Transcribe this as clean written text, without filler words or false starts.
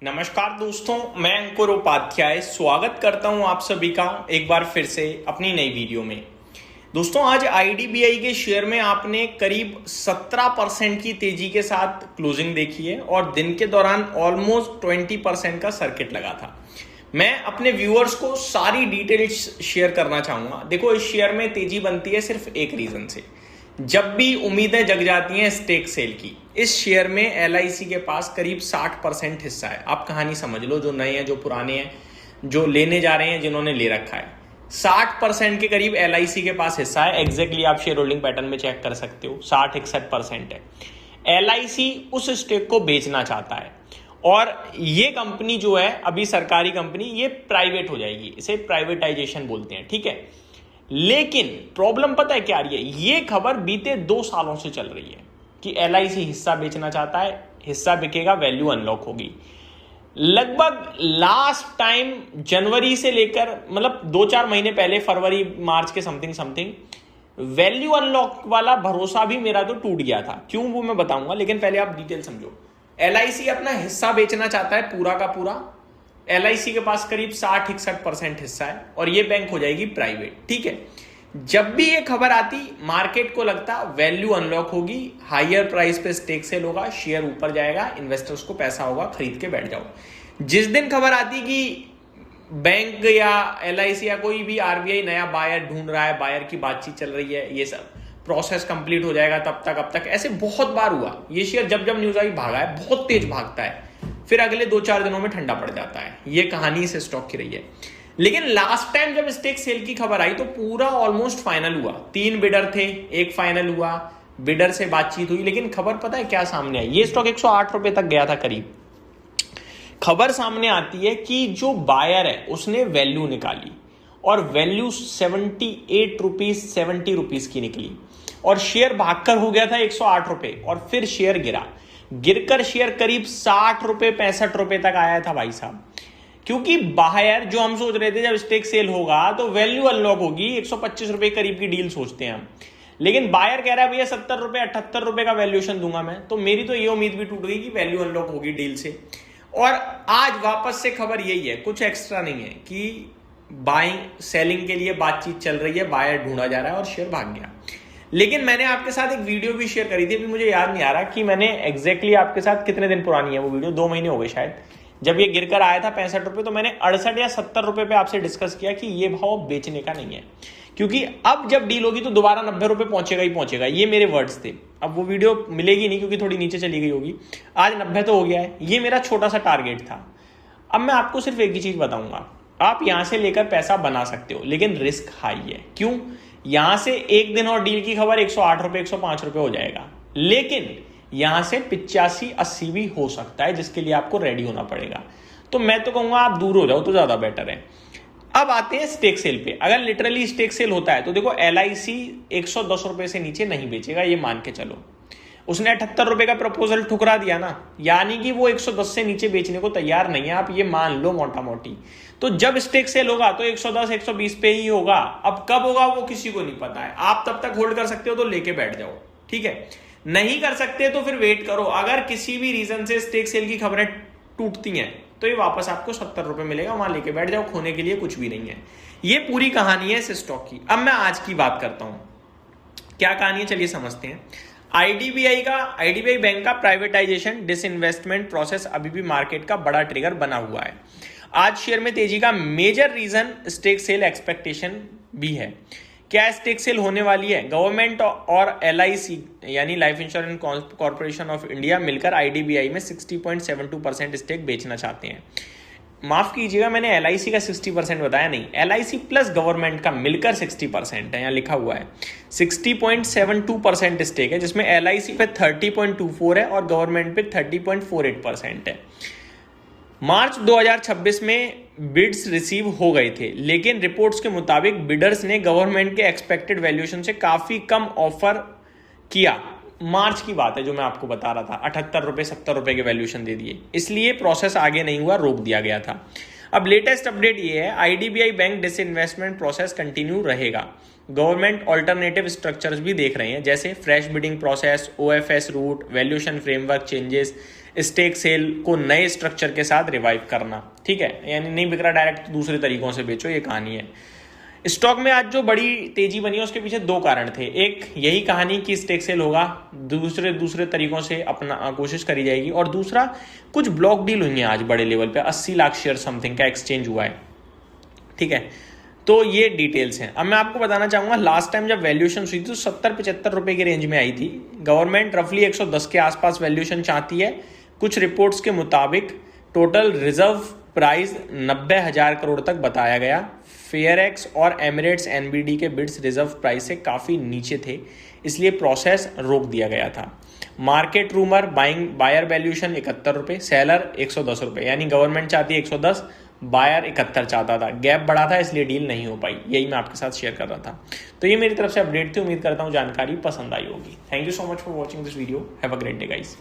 नमस्कार दोस्तों, मैं अंकुर उपाध्याय स्वागत करता हूं आप सभी का एक बार फिर से अपनी नई वीडियो में। दोस्तों, आज आईडीबीआई के शेयर में आपने करीब 17% की तेजी के साथ क्लोजिंग देखी है और दिन के दौरान ऑलमोस्ट 20% का सर्किट लगा था। मैं अपने व्यूअर्स को सारी डिटेल्स शेयर करना चाहूंगा। देखो, इस शेयर में तेजी बनती है सिर्फ एक रीजन से, जब भी उम्मीदें जग जाती हैं स्टेक सेल की। इस शेयर में एलआईसी के पास करीब 60% हिस्सा है। आप कहानी समझ लो, जो नए हैं, जो पुराने हैं, जो लेने जा रहे हैं, जिन्होंने ले रखा है, 60% के करीब एलआईसी के पास हिस्सा है। एग्जैक्टली आप शेयर होल्डिंग पैटर्न में चेक कर सकते हो, 60-61% है। एलआईसी उस स्टेक को बेचना चाहता है और ये कंपनी जो है अभी सरकारी कंपनी, ये प्राइवेट हो जाएगी। इसे प्राइवेटाइजेशन बोलते हैं, ठीक है। लेकिन प्रॉब्लम पता है क्या आ रही है? ये खबर बीते 2 सालों से चल रही है कि एलआईसी हिस्सा बेचना चाहता है, हिस्सा बिकेगा, वैल्यू अनलॉक होगी। लगभग लास्ट टाइम जनवरी से लेकर मतलब 2-4 महीने पहले, फरवरी मार्च के समथिंग वैल्यू अनलॉक वाला भरोसा भी मेरा तो टूट गया था। क्यों, वो मैं बताऊंगा, लेकिन पहले आप डिटेल समझो। एलआईसी अपना हिस्सा बेचना चाहता है पूरा का पूरा। एलआईसी के पास करीब 60-61% हिस्सा है और ये बैंक हो जाएगी प्राइवेट, ठीक है। जब भी ये खबर आती, मार्केट को लगता वैल्यू अनलॉक होगी, हायर प्राइस पे स्टेक सेल होगा, शेयर ऊपर जाएगा, इन्वेस्टर्स को पैसा होगा, खरीद के बैठ जाओ। जिस दिन खबर आती कि बैंक या एलआईसी या कोई भी आरबीआई नया बायर ढूंढ रहा है, बायर की बातचीत चल रही है, ये सब प्रोसेस कंप्लीट हो जाएगा, तब तक अब तक, ऐसे बहुत बार हुआ। ये शेयर जब जब न्यूज आई भागा है, बहुत तेज भागता है, फिर अगले 2-4 दिनों में ठंडा पड़ जाता है। ये कहानी इस स्टॉक की रही है। लेकिन लास्ट टाइम जब स्टेक सेल की खबर आई तो पूरा ऑलमोस्ट फाइनल हुआ। 3 बिडर थे, एक फाइनल हुआ, बिडर से बातचीत हुई, लेकिन खबर पता है क्या सामने आई? ये स्टॉक 108 रुपए तक गया था करीब। खबर सामने आती है कि जो बायर है उसने वैल्यू निकाली और वैल्यू 78 रुपीज 70 रुपीज की निकली और शेयर भागकर हो गया था 108 रुपए और फिर शेयर गिरकर शेयर करीब 60 रुपए 65 रुपए तक आया था भाई साहब। क्योंकि बायर, जो हम सोच रहे थे जब स्टेक सेल होगा तो वैल्यू अनलॉक होगी, 125 रुपए करीब की डील सोचते हैं हम, लेकिन बायर कह रहा है भैया 70 रुपए 78 रुपए का वैल्यूएशन दूंगा मैं। तो मेरी तो ये उम्मीद भी टूट गई कि वैल्यू अनलॉक होगी डील से। और आज वापस से खबर यही है, कुछ एक्स्ट्रा नहीं है, कि बाइंग सेलिंग के लिए बातचीत चल रही है, बायर ढूंढा जा रहा है और शेयर भाग गया। लेकिन मैंने आपके साथ एक वीडियो भी शेयर करी थी, अभी मुझे याद नहीं आ रहा कि मैंने एग्जैक्टली आपके साथ कितने दिन पुरानी है वो वीडियो, 2 महीने हो गए शायद। जब ये गिरकर आया था 65 रुपए, तो मैंने 68 या 70 रुपए पे आपसे डिस्कस किया कि ये भाव बेचने का नहीं है, क्योंकि अब जब डील होगी तो दोबारा 90 रुपए पहुंचेगा ही पहुंचेगा। ये मेरे वर्ड्स थे। अब वो वीडियो मिलेगी नहीं क्योंकि थोड़ी नीचे चली गई होगी। आज 90 तो हो गया है, ये मेरा छोटा सा टारगेट था। अब मैं आपको सिर्फ एक ही चीज बताऊंगा, आप यहां से लेकर पैसा बना सकते हो, लेकिन रिस्क हाई है। क्यों? यहां से एक दिन और डील की खबर 108 रुपए 105 रुपए हो जाएगा, लेकिन यहां से 85-80 भी हो सकता है, जिसके लिए आपको रेडी होना पड़ेगा। तो मैं तो कहूंगा आप दूर हो जाओ तो ज्यादा बेटर है। अब आते हैं स्टेक सेल पे। अगर लिटरली स्टेक सेल होता है तो देखो, एलआईसी 110 रुपए से नीचे नहीं बेचेगा, ये मान के चलो। उसने 78 रुपए का प्रपोजल ठुकरा दिया ना, यानी कि वो 110 से नीचे बेचने को तैयार नहीं है, आप ये मान लो मोटा मोटी। तो जब स्टेक सेल होगा तो 110-120 पे ही होगा। अब कब होगा वो किसी को नहीं पता है। आप तब तक होल्ड कर सकते हो तो लेके बैठ जाओ, ठीक है। नहीं कर सकते तो फिर वेट करो। अगर किसी भी रीजन से स्टेक सेल की खबरें टूटती हैं तो ये वापस आपको 70 रुपए मिलेगा, वहां लेके बैठ जाओ, खोने के लिए कुछ भी नहीं है। ये पूरी कहानी है इस स्टॉक की। अब मैं आज की बात करता हूं, क्या कहानी है, चलिए समझते हैं। आईडीबीआई बैंक का प्राइवेटाइजेशन डिसइन्वेस्टमेंट प्रोसेस अभी भी मार्केट का बड़ा ट्रिगर बना हुआ है। आज शेयर में तेजी का major reason stake sale expectation भी है। क्या स्टेक सेल होने वाली है? गवर्नमेंट और एलआईसी यानी life insurance corporation of India मिलकर आईडीबीआई में 60.72% स्टेक बेचना चाहते हैं। माफ कीजिएगा, मैंने एलआईसी का 60% बताया नहीं, एलआईसी प्लस गवर्नमेंट का मिलकर 60% है, यहाँ लिखा हुआ है। 60.72% स्टेक है, जिसमें एलआईसी पे 30.24 है और गवर्नमेंट पे 30.48% है। मार्च 2026 में बिड्स रिसीव हो गए थे, लेकिन रिपोर्ट्स के मुताबिक बिडर्स ने गवर्नमेंट के एक्सपेक्टेड वैल्यूएशन से काफी कम ऑफर किया। मार्च की बात है जो मैं आपको बता रहा था, 78 रुपए 70 रुपए के वैल्यूएशन दे दिए, इसलिए प्रोसेस आगे नहीं हुआ, रोक दिया गया था। अब लेटेस्ट अपडेट ये है, IDBI bank disinvestment process continue रहेगा। गवर्नमेंट ऑल्टरनेटिव स्ट्रक्चर्स भी देख रहे हैं, जैसे fresh bidding process, OFS route, valuation framework changes, stake sale को नए स्ट्रक्चर के साथ रिवाइव करना, ठीक है, यानी नहीं बिक रहा डायरेक्ट, दूसरे तरीकों से बेचो, ये कहानी है। स्टॉक में आज जो बड़ी तेजी बनी है उसके पीछे दो कारण थे। एक यही कहानी कि स्टेक सेल होगा, दूसरे तरीकों से अपना कोशिश करी जाएगी, और दूसरा कुछ ब्लॉक डील हुई है आज बड़े लेवल पे, 80 लाख शेयर समथिंग का एक्सचेंज हुआ है, ठीक है। तो ये डिटेल्स हैं। अब मैं आपको बताना चाहूंगा, लास्ट टाइम जब वैल्यूएशन हुई थी तो 70-75 रुपए की रेंज में आई थी। गवर्नमेंट रफली 110 के आसपास वैल्यूएशन चाहती है। कुछ रिपोर्ट्स के मुताबिक टोटल रिजर्व प्राइस 90,000 करोड़ तक बताया गया। फेयरएक्स और एमिरेट्स एनबीडी के बिड्स रिजर्व प्राइस से काफ़ी नीचे थे, इसलिए प्रोसेस रोक दिया गया था। मार्केट रूमर बायर वैल्यूएशन 71 रुपये, सेलर 110 रुपये, यानी गवर्नमेंट चाहती है 110, बायर 71 चाहता था। गैप बढ़ा था, इसलिए डील नहीं हो पाई। यही मैं आपके साथ शेयर कर रहा था। तो ये मेरी तरफ से अपडेट थी। उम्मीद करता हूँ जानकारी पसंद आई होगी। Thank you so much for watching this video. Have a great day guys.